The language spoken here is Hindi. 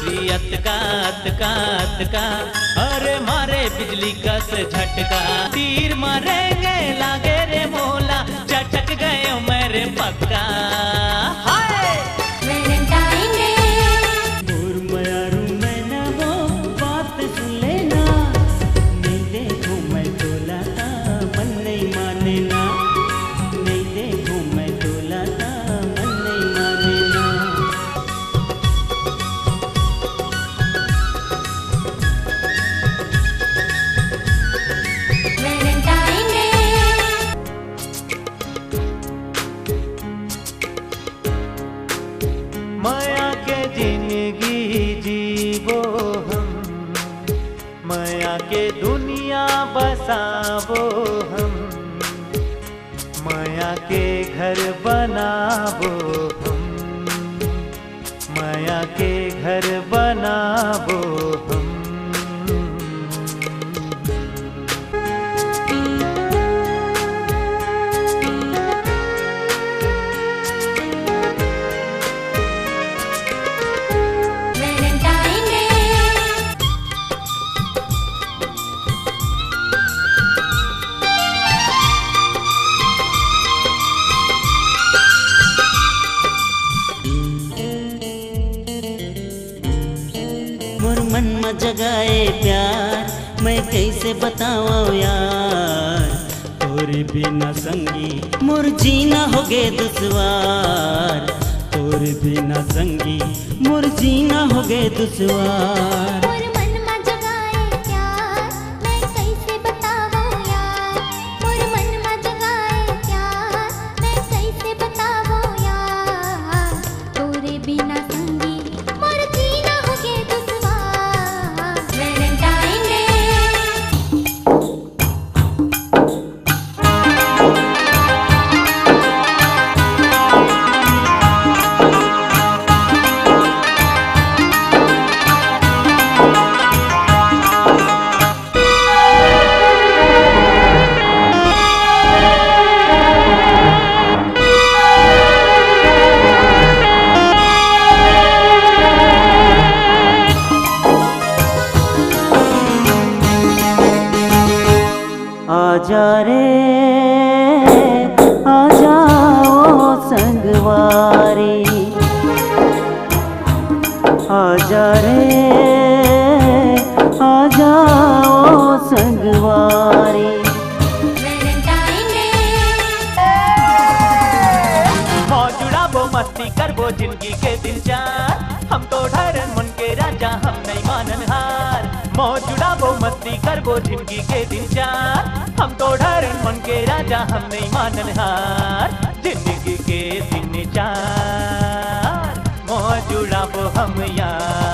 बिजली अतका अतका अतका, अरे मारे बिजली का से झटका। तीर मारेंगे लागे रे मोला, चटक गए मेरे पक्का। माया के जिंदगी जीवो हम, माया के दुनिया बसावो हम, माया के घर बनावो हम, माया के घर बनावो हम। मोर मन में जगाए प्यार, मैं कैसे बताऊं यार। तोरे बिना संगी मोर जीना हो गे दुश्वार, तोरे बिना संगी मोर जीना हो गे दुश्वार। आजा रे आजा ओ संगवारी, आजा रे आजा ओ संगवारी। मौजुड़ा वो मस्ती कर वो जिंदगी के दिन चार, हम तो ठहरन मन के राजा हम नहीं मानन हार। मौजुड़ा वो मस्ती कर वो जिंदगी के दिन चार, हम तो ठहरन मन के राजा हम नहीं मानन हार। जिंदगी के दिन चार मौजुड़ा वो हम यार।